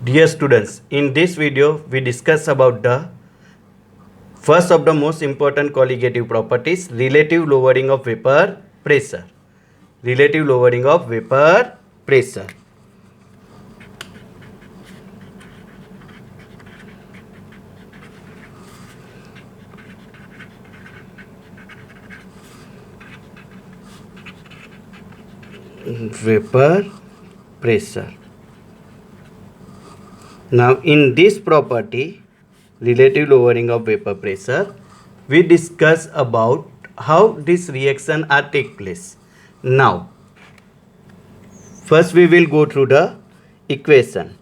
Dear students, in this video we discuss about the first of the most important colligative properties, relative lowering of vapor pressure. Relative lowering of vapor pressure. Vapor pressure. Now in this property, relative lowering of vapor pressure, we discuss about how this reaction are take place. Now first we will go through the equation.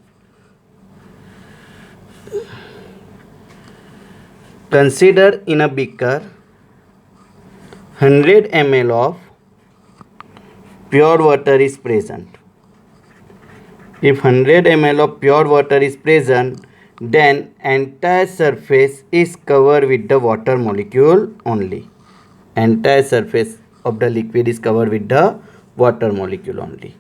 Consider in a beaker 100 ml of pure water is present. If 100 ml of pure water is present, then entire surface is covered with the water molecule only. Entire surface of the liquid is covered with the water molecule only.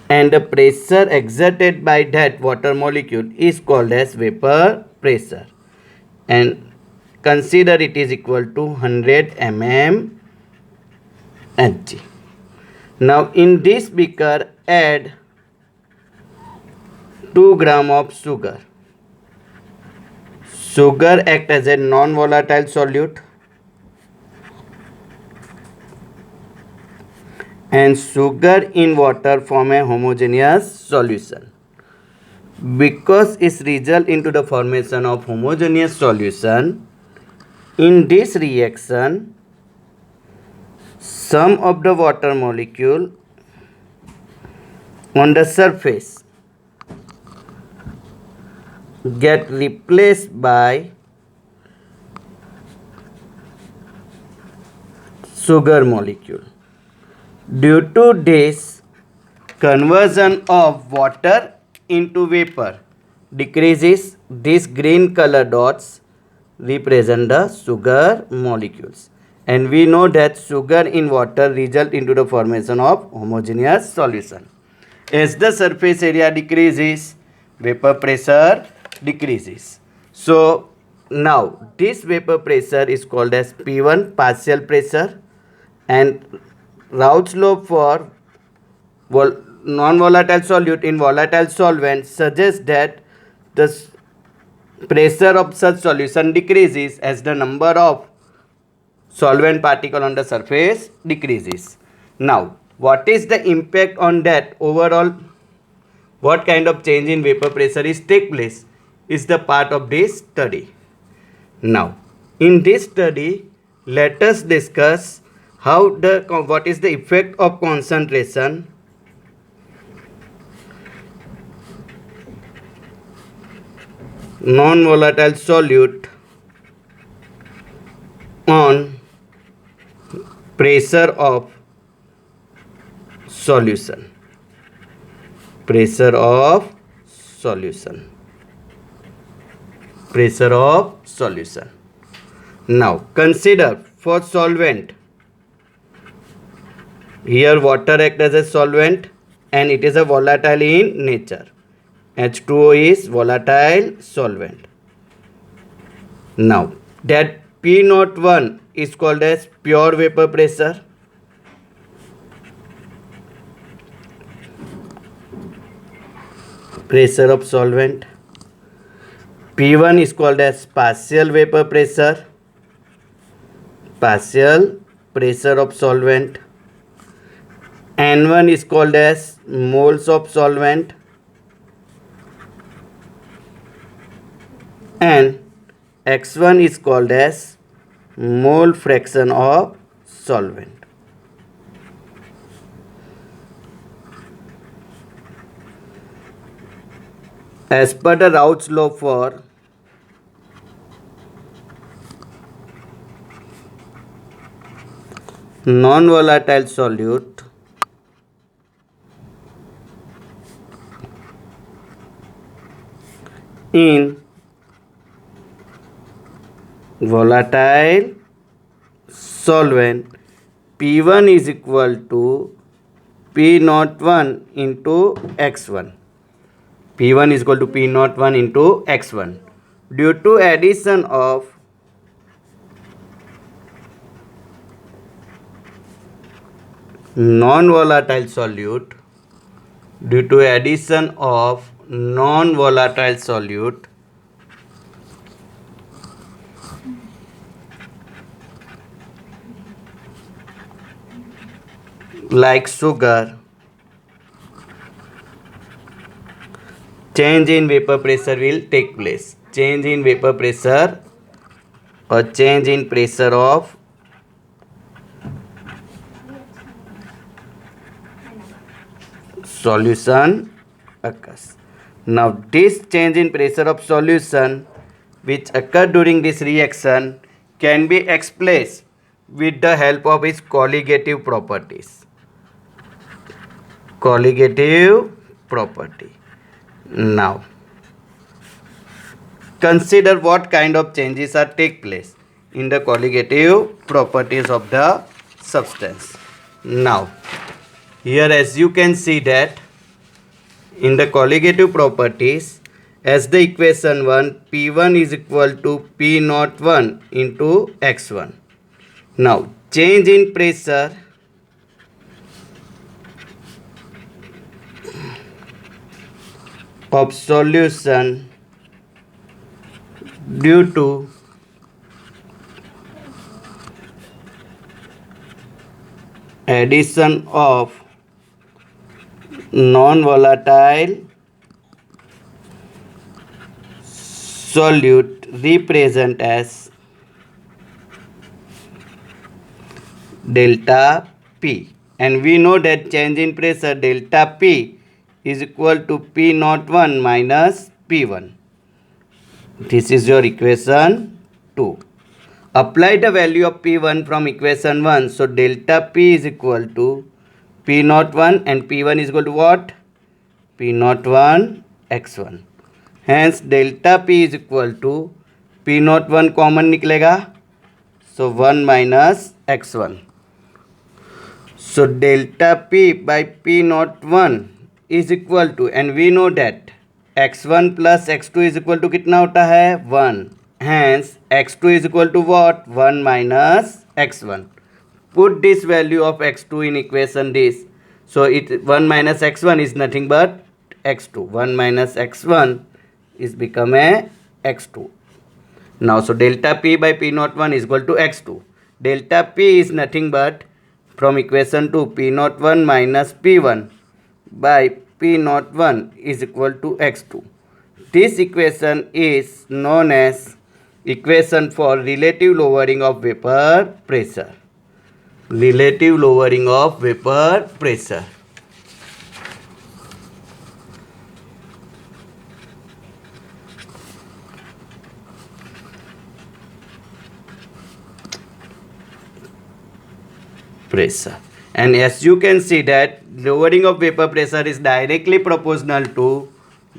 And the pressure exerted by that water molecule is called as vapor pressure. And consider it is equal to 100 mm Hg. Now in this beaker add 2 gram of sugar. Sugar acts as a non-volatile solute and sugar in water form a homogeneous solution. Because it results into the formation of homogeneous solution, in this reaction, some of the water molecule on the surface get replaced by sugar molecule. Due to this, conversion of water into vapor decreases. These green color dots represent the sugar molecules, and we know that sugar in water result into the formation of homogeneous solution. As the surface area decreases, vapor pressure decreases. So now this vapor pressure is called as P1, partial pressure, and Raoult's law for non-volatile solute in volatile solvent suggests that the pressure of such solution decreases as the number of solvent particle on the surface decreases. Now what is the impact on that overall? What kind of change in vapor pressure is take place is the part of this study. Now in this study, let us discuss what is the effect of concentration non-volatile solute on pressure of solution. Pressure of solution. Pressure of solution. Now consider for solvent. Here water acts as a solvent and it is a volatile in nature. H2O is volatile solvent. Now that P01 is called as pure vapor pressure. Pressure of solvent. P1 is called as partial vapor pressure. Partial pressure of solvent. N1 is called as moles of solvent. And X1 is called as mole fraction of solvent. As per the Raoult's law for non-volatile solute, in volatile solvent, P1 is equal to P01 into X1. P1 is equal to P01 into X1. Due to addition of non-volatile solute, like sugar, change in vapor pressure will take place. Change in vapor pressure or change in pressure of solution occurs. Now this change in pressure of solution which occur during this reaction can be expressed with the help of its colligative properties. Now consider what kind of changes are take place in the colligative properties of the substance. Now here, as you can see that in the colligative properties, as the equation 1, P1 is equal to P01 into X1. Now change in pressure of solution due to addition of non-volatile solute represent as delta P, and we know that change in pressure delta P is equal to P01 minus P1. This is your equation 2. Apply the value of P1 from equation 1. So delta P is equal to P01 and P1 is equal to what? P01 X1. Hence delta P is equal to P01 common निकलेगा. So 1 minus X1. So delta P by P01 is equal to, and we know that X1 plus X2 is equal to कितना होता है? 1. Hence X2 is equal to what? 1 minus X1. Put this value of X2 in equation this. So it 1 minus X1 is nothing but X2. 1 minus X1 is become a X2. Now so delta P by P01 is equal to X2. Delta P is nothing but from equation 2 P01 minus P1 by P01 is equal to X2. This equation is known as equation for relative lowering of vapor pressure. Relative lowering of vapor pressure. And as you can see that lowering of vapor pressure is directly proportional to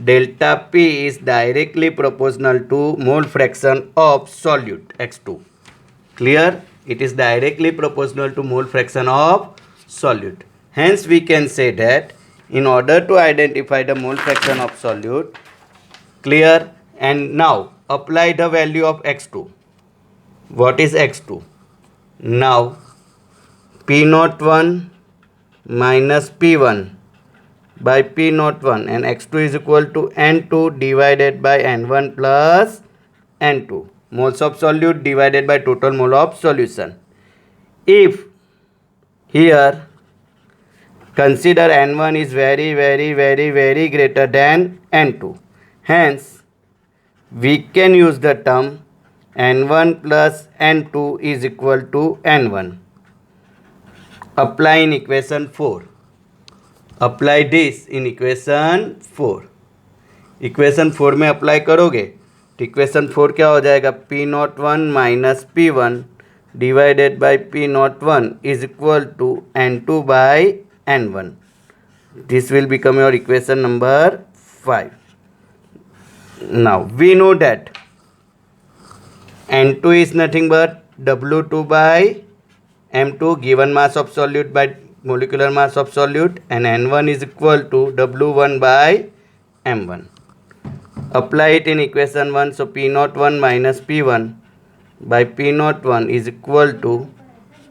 delta P is directly proportional to mole fraction of solute X2. Clear? It is directly proportional to mole fraction of solute. Hence we can say that in order to identify the mole fraction of solute, clear? And now apply the value of X2. What is X2? Now P01 minus P1 by P01 and X2 is equal to N2 divided by N1 plus N2. Moles of solute divided by total mole of solution. If here consider N1 is very greater than N2. Hence we can use the term N1 plus N2 is equal to N1. Apply in equation 4. Apply this in equation 4. Equation 4 में apply करोगे तो equation 4 क्या हो जाएगा? P01 minus P1 divided by P01 is equal to N2 by N1. This will become your equation number 5. Now we know that N2 is nothing but W2 by M2 given mass of solute by molecular mass of solute, and N1 is equal to W1 by M1. Apply it in equation 1. So P01 minus P1 by P01 is equal to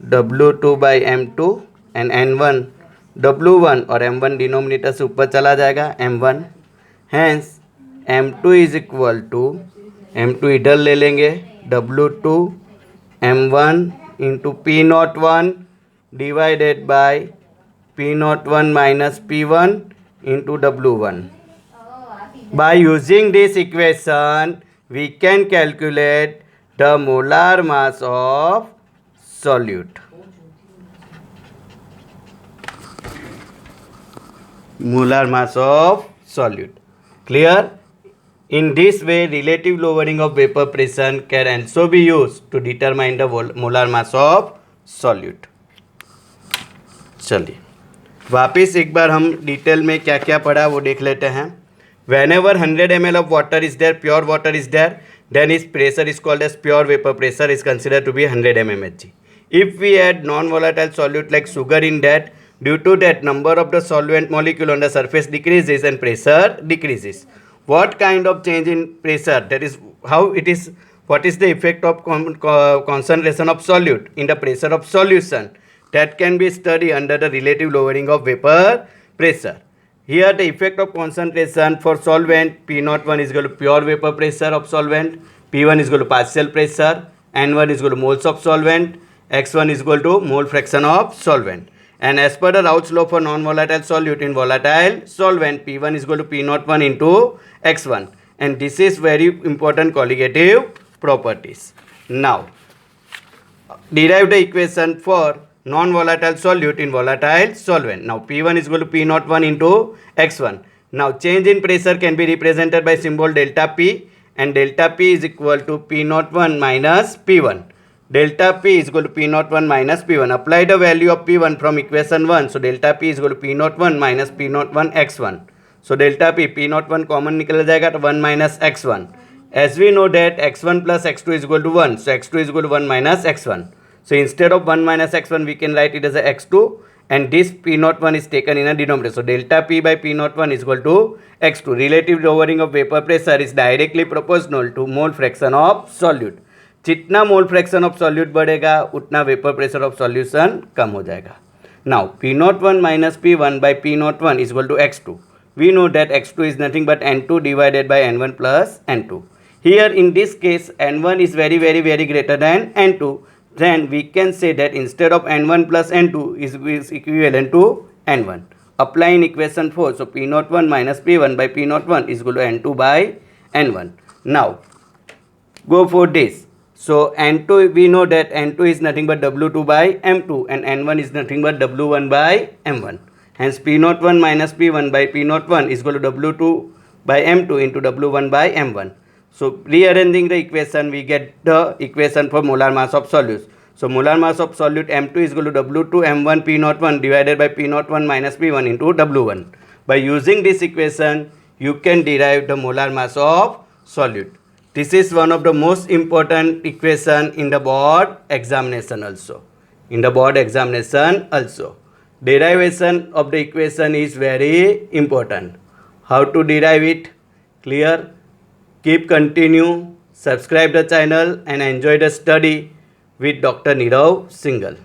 W2 by M2 and N1 W1 और M1 denominator से ऊपर चला जाएगा M1. Hence M2 is equal to M2 इधर ले लेंगे W2 M1 into P01 divided by P01 minus P1 into W1. By using this equation, we can calculate the molar mass of solute. Molar mass of solute. Clear? In this way, relative lowering of vapor pressure can also be used to determine the molar mass of solute. चलिए वापिस एक बार हम detail में क्या क्या पढ़ा वो देख लेते हैं. Whenever 100 ml of water is there, pure water is there, then its pressure is called as pure vapor pressure is considered to be 100 mmHg. If we add non-volatile solute like sugar in that, due to that number of the solvent molecule on the surface decreases and pressure decreases. What kind of change in pressure? That is how it is. What is the effect of concentration of solute in the pressure of solution? That can be studied under the relative lowering of vapor pressure. Here the effect of concentration for solvent P01 is equal to pure vapor pressure of solvent, P1 is equal to partial pressure, N1 is equal to moles of solvent, X1 is equal to mole fraction of solvent. And as per the Raoult's law for non-volatile solute in volatile solvent, P1 is equal to P01 into X1. And this is very important colligative properties. Now, derive the equation for non-volatile solute in volatile solvent. Now P1 is equal to P01 into X1. Now change in pressure can be represented by symbol delta P, and delta P is equal to P01 minus P1. Delta P is equal to P01 minus P1. Apply the value of P1 from equation 1. So delta P is equal to P01 minus P01 X1. So delta P, P01 common निकल जाएगा तो 1 minus X1. As we know that X1 plus X2 is equal to 1. So X2 is equal to 1 minus X1. So instead of 1 minus X1, we can write it as a X2, and this P01 is taken in a denominator. So delta P by P01 is equal to X2. Relative lowering of vapor pressure is directly proportional to mole fraction of solute. जितना mole fraction of solute बढ़ेगा उतना vapour pressure of solution कम हो जाएगा. Now P01 minus P1 by P01 is equal to X2. We know that X2 is nothing but N2 divided by N1 plus N2. Here in this case N1 is very greater than N2. Then we can say that instead of N1 plus N2 is equivalent to N1. Apply in equation 4. So P01 minus P1 by P01 is equal to N2 by N1. Now go for this. So N2, we know that N2 is nothing but W2 by M2 and N1 is nothing but W1 by M1. Hence P01 minus P1 by P01 is equal to W2 by M2 into W1 by M1. So rearranging the equation, we get the equation for molar mass of solute. So molar mass of solute M2 is equal to W2 M1 P01 divided by P01 minus P1 into W1. By using this equation, you can derive the molar mass of solute. This is one of the most important equation in the board examination also. Derivation of the equation is very important. How to derive it? Clear? Keep continue, subscribe the channel and enjoy the study with Dr. Nirav Singhal.